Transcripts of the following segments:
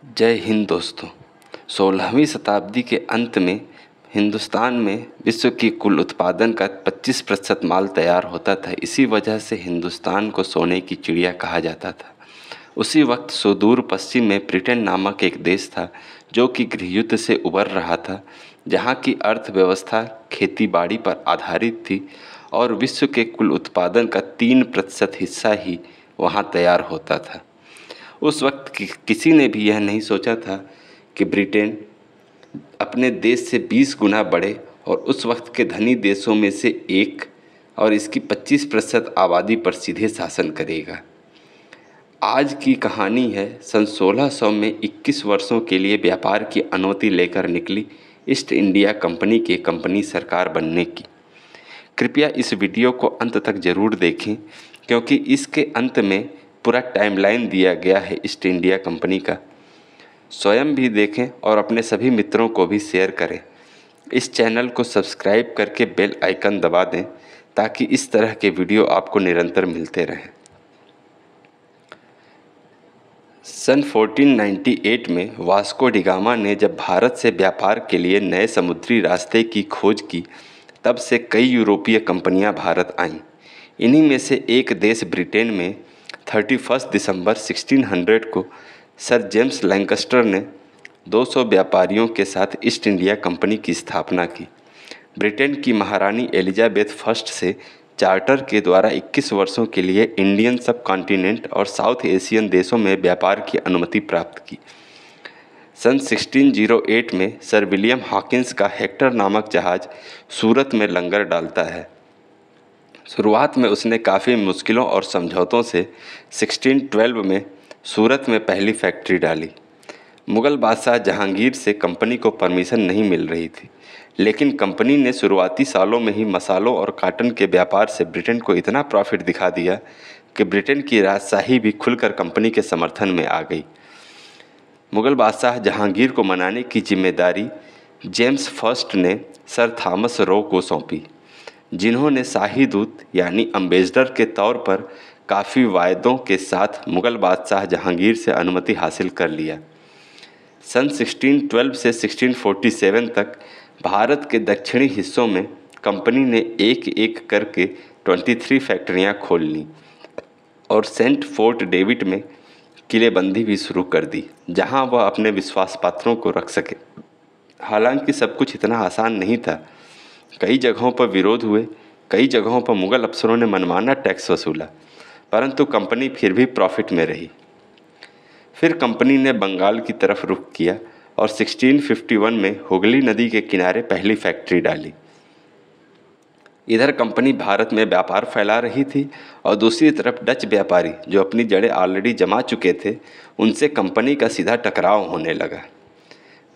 जय हिंद दोस्तों। 16वीं शताब्दी के अंत में हिंदुस्तान में विश्व की कुल उत्पादन का 25% माल तैयार होता था। इसी वजह से हिंदुस्तान को सोने की चिड़िया कहा जाता था। उसी वक्त सुदूर पश्चिम में ब्रिटेन नामक एक देश था जो कि गृहयुद्ध से उबर रहा था, जहाँ की अर्थव्यवस्था खेती बाड़ी पर आधारित थी और विश्व के कुल उत्पादन का 3% हिस्सा ही वहाँ तैयार होता था। उस वक्त किसी ने भी यह नहीं सोचा था कि ब्रिटेन अपने देश से 20 गुना बढ़े और उस वक्त के धनी देशों में से एक और इसकी 25% आबादी पर सीधे शासन करेगा। आज की कहानी है सन 1600 में 21 वर्षों के लिए व्यापार की अनुमति लेकर निकली ईस्ट इंडिया कंपनी के कंपनी सरकार बनने की। कृपया इस वीडियो को अंत तक ज़रूर देखें, क्योंकि इसके अंत में पूरा टाइमलाइन दिया गया है ईस्ट इंडिया कंपनी का। स्वयं भी देखें और अपने सभी मित्रों को भी शेयर करें। इस चैनल को सब्सक्राइब करके बेल आइकन दबा दें ताकि इस तरह के वीडियो आपको निरंतर मिलते रहें। सन 1498 में वास्को डी गामा ने जब भारत से व्यापार के लिए नए समुद्री रास्ते की खोज की, तब से कई यूरोपीय कंपनियां भारत आईं। इन्हीं में से एक देश ब्रिटेन में 31 दिसंबर 1600 को सर जेम्स लैंकस्टर ने 200 व्यापारियों के साथ ईस्ट इंडिया कंपनी की स्थापना की। ब्रिटेन की महारानी एलिजाबेथ फर्स्ट से चार्टर के द्वारा 21 वर्षों के लिए इंडियन सब कॉन्टिनेंट और साउथ एशियन देशों में व्यापार की अनुमति प्राप्त की। सन 1608 में सर विलियम हॉकिंस का हेक्टर नामक जहाज़ सूरत में लंगर डालता है। शुरुआत में उसने काफ़ी मुश्किलों और समझौतों से 1612 में सूरत में पहली फैक्ट्री डाली। मुग़ल बादशाह जहांगीर से कंपनी को परमिशन नहीं मिल रही थी, लेकिन कंपनी ने शुरुआती सालों में ही मसालों और काटन के व्यापार से ब्रिटेन को इतना प्रॉफिट दिखा दिया कि ब्रिटेन की राजशाही भी खुलकर कंपनी के समर्थन में आ गई। मुग़ल बादशाह जहांगीर को मनाने की जिम्मेदारी जेम्स फर्स्ट ने सर थॉमस रो को सौंपी, जिन्होंने शाही दूत यानी अम्बेसडर के तौर पर काफ़ी वायदों के साथ मुग़ल बादशाह जहांगीर से अनुमति हासिल कर लिया। सन 1612 से 1647 तक भारत के दक्षिणी हिस्सों में कंपनी ने एक एक करके 23 फैक्ट्रियां खोल लीं और सेंट फोर्ट डेविड में किलेबंदी भी शुरू कर दी, जहां वह अपने विश्वास पात्रों को रख सके। हालांकि सब कुछ इतना आसान नहीं था। कई जगहों पर विरोध हुए, कई जगहों पर मुग़ल अफसरों ने मनमाना टैक्स वसूला, परंतु कंपनी फिर भी प्रॉफिट में रही। फिर कंपनी ने बंगाल की तरफ रुख किया और 1651 में हुगली नदी के किनारे पहली फैक्ट्री डाली। इधर कंपनी भारत में व्यापार फैला रही थी और दूसरी तरफ डच व्यापारी जो अपनी जड़ें ऑलरेडी जमा चुके थे, उनसे कंपनी का सीधा टकराव होने लगा।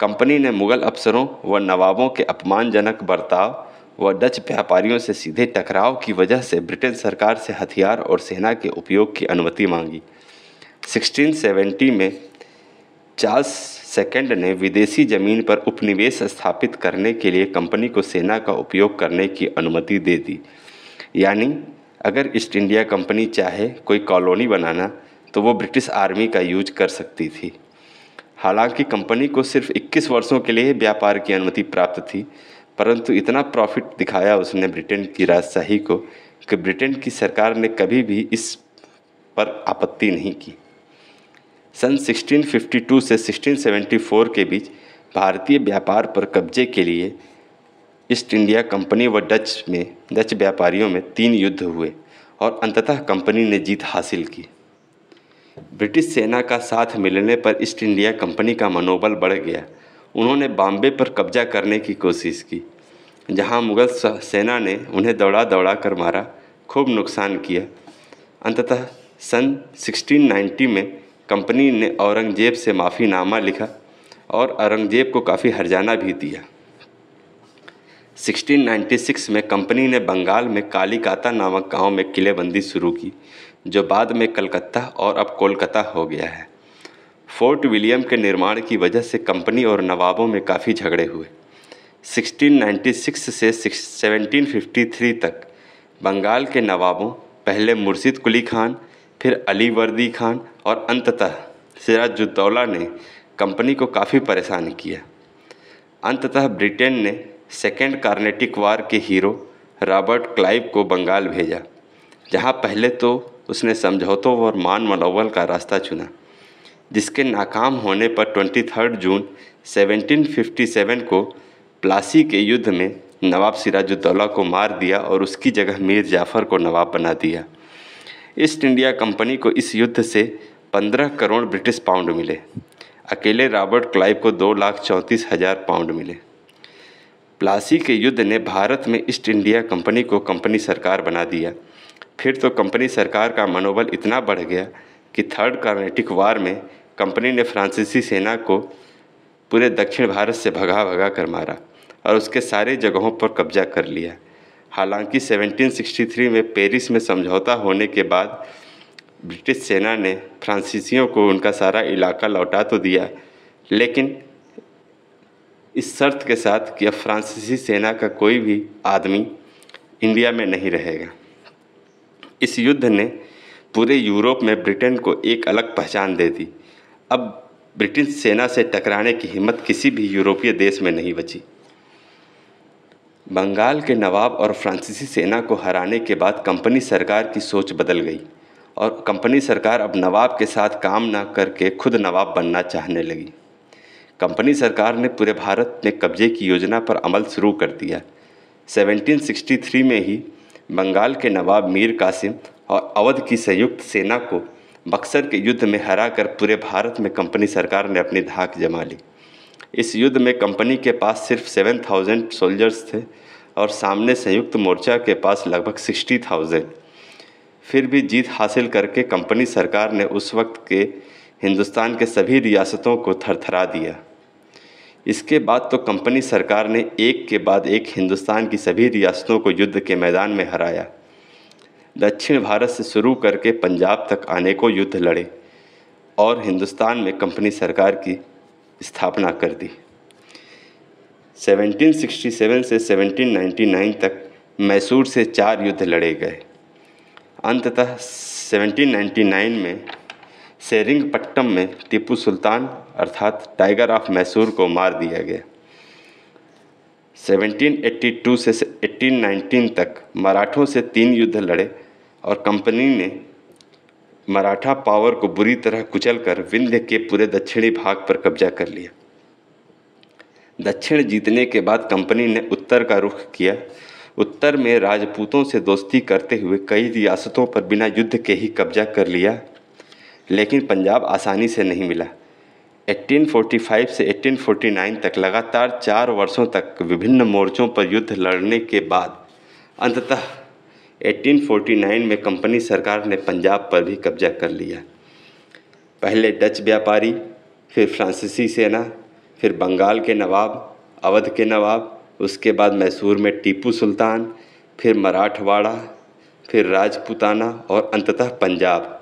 कंपनी ने मुग़ल अफसरों व नवाबों के अपमानजनक बर्ताव व डच व्यापारियों से सीधे टकराव की वजह से ब्रिटेन सरकार से हथियार और सेना के उपयोग की अनुमति मांगी। 1670 में चार्ल्स सेकंड ने विदेशी ज़मीन पर उपनिवेश स्थापित करने के लिए कंपनी को सेना का उपयोग करने की अनुमति दे दी। यानी अगर ईस्ट इंडिया कंपनी चाहे कोई कॉलोनी बनाना तो वो ब्रिटिश आर्मी का यूज कर सकती थी। हालांकि कंपनी को सिर्फ 21 वर्षों के लिए व्यापार की अनुमति प्राप्त थी, परंतु इतना प्रॉफिट दिखाया उसने ब्रिटेन की राजशाही को कि ब्रिटेन की सरकार ने कभी भी इस पर आपत्ति नहीं की। सन 1652 से 1674 के बीच भारतीय व्यापार पर कब्जे के लिए ईस्ट इंडिया कंपनी व डच व्यापारियों में 3 युद्ध हुए और अंततः कंपनी ने जीत हासिल की। ब्रिटिश सेना का साथ मिलने पर ईस्ट इंडिया कंपनी का मनोबल बढ़ गया। उन्होंने बॉम्बे पर कब्जा करने की कोशिश की, जहां मुग़ल सेना ने उन्हें दौड़ा दौड़ा कर मारा, खूब नुकसान किया। अंततः सन 1690 में कंपनी ने औरंगजेब से माफ़ीनामा लिखा और औरंगजेब को काफ़ी हर्जाना भी दिया। 1696 में कंपनी ने बंगाल में कालीकाता नामक गांव में किलेबंदी शुरू की, जो बाद में कलकत्ता और अब कोलकाता हो गया है। फोर्ट विलियम के निर्माण की वजह से कंपनी और नवाबों में काफ़ी झगड़े हुए। 1696 से 1753 तक बंगाल के नवाबों, पहले मुर्शिद कुली खान, फिर अली वर्दी खान और अंततः सिराजुद्दौला ने कंपनी को काफ़ी परेशान किया। अंततः ब्रिटेन ने सेकेंड कार्नेटिक वार के हीरो रॉबर्ट क्लाइव को बंगाल भेजा, जहां पहले तो उसने समझौतों और मान मनौवल का रास्ता चुना, जिसके नाकाम होने पर 23 जून 1757 को प्लासी के युद्ध में नवाब सिराजुद्दौला को मार दिया और उसकी जगह मीर जाफ़र को नवाब बना दिया। ईस्ट इंडिया कंपनी को इस युद्ध से 15 करोड़ ब्रिटिश पाउंड मिले। अकेले रॉबर्ट क्लाइव को 2,34,000 पाउंड मिले। प्लासी के युद्ध ने भारत में ईस्ट इंडिया कंपनी को कंपनी सरकार बना दिया। फिर तो कंपनी सरकार का मनोबल इतना बढ़ गया कि थर्ड कार्नेटिक वार में कंपनी ने फ्रांसीसी सेना को पूरे दक्षिण भारत से भगा भगा कर मारा और उसके सारे जगहों पर कब्जा कर लिया। हालांकि 1763 में पेरिस में समझौता होने के बाद ब्रिटिश सेना ने फ्रांसीसियों को उनका सारा इलाका लौटा तो दिया, लेकिन इस शर्त के साथ कि अब फ्रांसीसी सेना का कोई भी आदमी इंडिया में नहीं रहेगा। इस युद्ध ने पूरे यूरोप में ब्रिटेन को एक अलग पहचान दे दी। अब ब्रिटिश सेना से टकराने की हिम्मत किसी भी यूरोपीय देश में नहीं बची। बंगाल के नवाब और फ्रांसीसी सेना को हराने के बाद कंपनी सरकार की सोच बदल गई और कंपनी सरकार अब नवाब के साथ काम न करके खुद नवाब बनना चाहने लगी। कंपनी सरकार ने पूरे भारत में कब्जे की योजना पर अमल शुरू कर दिया। 1763 में ही बंगाल के नवाब मीर कासिम और अवध की संयुक्त सेना को बक्सर के युद्ध में हराकर पूरे भारत में कंपनी सरकार ने अपनी धाक जमा ली। इस युद्ध में कंपनी के पास सिर्फ 7,000 सोल्जर्स थे और सामने संयुक्त मोर्चा के पास लगभग 60,000। फिर भी जीत हासिल करके कंपनी सरकार ने उस वक्त के हिंदुस्तान के सभी रियासतों को थरथरा दिया। इसके बाद तो कंपनी सरकार ने एक के बाद एक हिंदुस्तान की सभी रियासतों को युद्ध के मैदान में हराया। दक्षिण भारत से शुरू करके पंजाब तक अनेकों युद्ध लड़े और हिंदुस्तान में कंपनी सरकार की स्थापना कर दी। 1767 से 1799 तक मैसूर से 4 युद्ध लड़े गए। अंततः 1799 में सेरिंगपट्टम में टीपू सुल्तान अर्थात टाइगर ऑफ मैसूर को मार दिया गया। 1782 से 1819 तक मराठों से 3 युद्ध लड़े और कंपनी ने मराठा पावर को बुरी तरह कुचलकर विंध्य के पूरे दक्षिणी भाग पर कब्जा कर लिया। दक्षिण जीतने के बाद कंपनी ने उत्तर का रुख किया। उत्तर में राजपूतों से दोस्ती करते हुए कई रियासतों पर बिना युद्ध के ही कब्जा कर लिया, लेकिन पंजाब आसानी से नहीं मिला। 1845 से 1849 तक लगातार 4 वर्षों तक विभिन्न मोर्चों पर युद्ध लड़ने के बाद अंततः 1849 में कंपनी सरकार ने पंजाब पर भी कब्जा कर लिया। पहले डच व्यापारी, फिर फ्रांसीसी सेना, फिर बंगाल के नवाब, अवध के नवाब, उसके बाद मैसूर में टीपू सुल्तान, फिर मराठवाड़ा, फिर राजपूताना और अंततः पंजाब।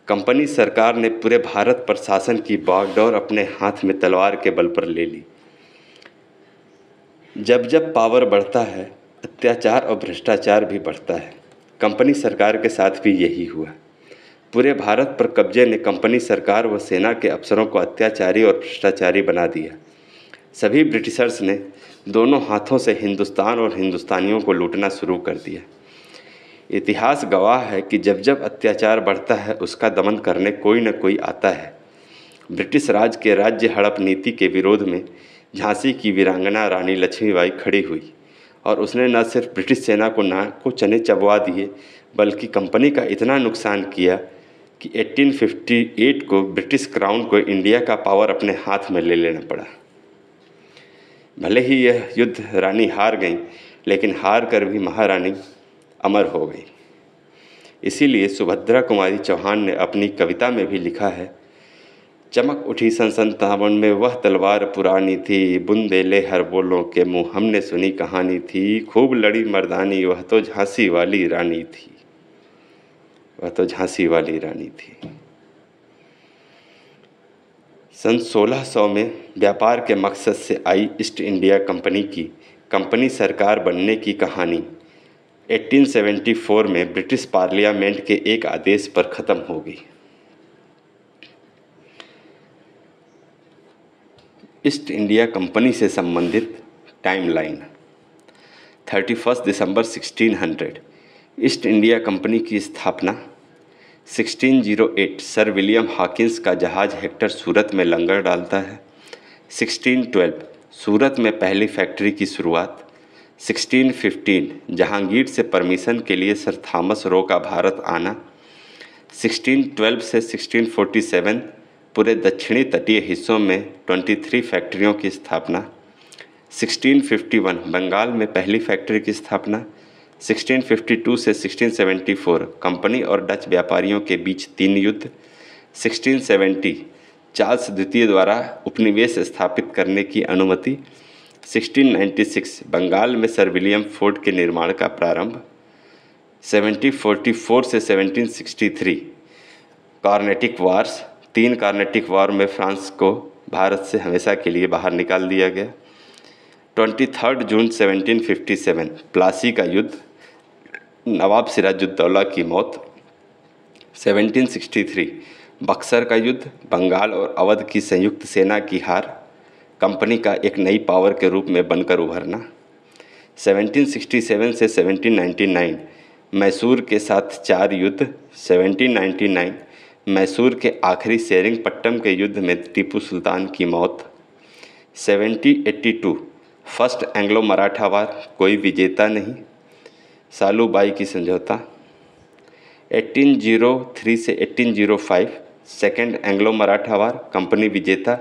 कंपनी सरकार ने पूरे भारत पर शासन की बागडोर अपने हाथ में तलवार के बल पर ले ली। जब जब पावर बढ़ता है, अत्याचार और भ्रष्टाचार भी बढ़ता है। कंपनी सरकार के साथ भी यही हुआ। पूरे भारत पर कब्जे ने कंपनी सरकार व सेना के अफसरों को अत्याचारी और भ्रष्टाचारी बना दिया। सभी ब्रिटिशर्स ने दोनों हाथों से हिंदुस्तान और हिंदुस्तानियों को लूटना शुरू कर दिया। इतिहास गवाह है कि जब जब अत्याचार बढ़ता है उसका दमन करने कोई न कोई आता है। ब्रिटिश राज के राज्य हड़प नीति के विरोध में झांसी की वीरांगना रानी लक्ष्मीबाई खड़ी हुई और उसने न सिर्फ ब्रिटिश सेना को नाक को चने चबवा दिए बल्कि कंपनी का इतना नुकसान किया कि 1858 को ब्रिटिश क्राउन को इंडिया का पावर अपने हाथ में ले लेना पड़ा। भले ही यह युद्ध रानी हार गई, लेकिन हार कर भी महारानी अमर हो गई। इसीलिए सुभद्रा कुमारी चौहान ने अपनी कविता में भी लिखा है, चमक उठी सन 57 में वह तलवार पुरानी थी, बुंदेले हर बोलों के मुँह हमने सुनी कहानी थी, खूब लड़ी मर्दानी वह तो झांसी वाली रानी थी, वह तो झांसी वाली रानी थी। सन 1600 में व्यापार के मकसद से आई ईस्ट इंडिया कंपनी की कंपनी सरकार बनने की कहानी 1874 में ब्रिटिश पार्लियामेंट के एक आदेश पर ख़त्म हो गई। ईस्ट इंडिया कंपनी से संबंधित टाइमलाइन। 31 दिसंबर 1600 ईस्ट इंडिया कंपनी की स्थापना। 1608 सर विलियम हॉकिंस का जहाज़ हेक्टर सूरत में लंगर डालता है। 1612 सूरत में पहली फैक्ट्री की शुरुआत। 1615 जहांगीर से परमिशन के लिए सर थॉमस रो का भारत आना। 1612 से 1647 पूरे दक्षिणी तटीय हिस्सों में 23 फैक्ट्रियों की स्थापना। 1651 बंगाल में पहली फैक्ट्री की स्थापना। 1652 से 1674 कंपनी और डच व्यापारियों के बीच 3 युद्ध। 1670 चार्ल्स द्वितीय द्वारा उपनिवेश स्थापित करने की अनुमति। 1696 बंगाल में सर विलियम फोर्ड के निर्माण का प्रारंभ। 1744 से 1763 कार्नेटिक वार्स। 3 कार्नेटिक वार में फ्रांस को भारत से हमेशा के लिए बाहर निकाल दिया गया। 23 जून 1757 प्लासी का युद्ध, नवाब सिराजुद्दौला की मौत। 1763 बक्सर का युद्ध, बंगाल और अवध की संयुक्त सेना की हार, कंपनी का एक नई पावर के रूप में बनकर उभरना। 1767 से 1799 मैसूर के साथ 4 युद्ध। 1799 मैसूर के आखिरी सेरिंगपट्टम के युद्ध में टीपू सुल्तान की मौत। 1782 फर्स्ट एंग्लो मराठा वार, कोई विजेता नहीं, सालूबाई की समझौता। 1803 से 1805 सेकेंड एंग्लो मराठा वार, कंपनी विजेता,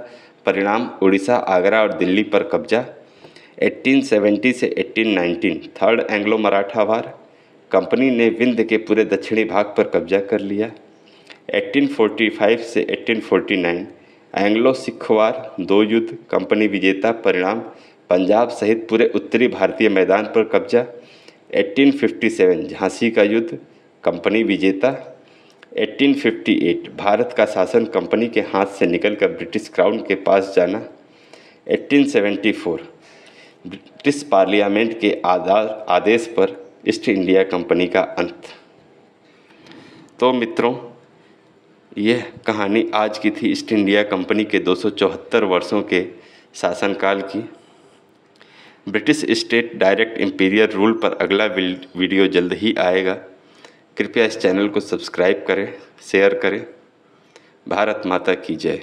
परिणाम उड़ीसा, आगरा और दिल्ली पर कब्जा। 1870 से 1819 थर्ड एंग्लो मराठा वार, कंपनी ने विंध्य के पूरे दक्षिणी भाग पर कब्जा कर लिया। 1845 से 1849 एंग्लो सिख वार, 2 युद्ध, कंपनी विजेता, परिणाम पंजाब सहित पूरे उत्तरी भारतीय मैदान पर कब्जा। 1857 झांसी का युद्ध, कंपनी विजेता। 1858 भारत का शासन कंपनी के हाथ से निकलकर ब्रिटिश क्राउन के पास जाना। 1874 ब्रिटिश पार्लियामेंट के आदेश पर ईस्ट इंडिया कंपनी का अंत। तो मित्रों, यह कहानी आज की थी ईस्ट इंडिया कंपनी के 274 वर्षों के शासनकाल की। British state direct imperial rule पर अगला वीडियो जल्द ही आएगा। कृपया इस चैनल को सब्सक्राइब करें, शेयर करें। भारत माता की जय।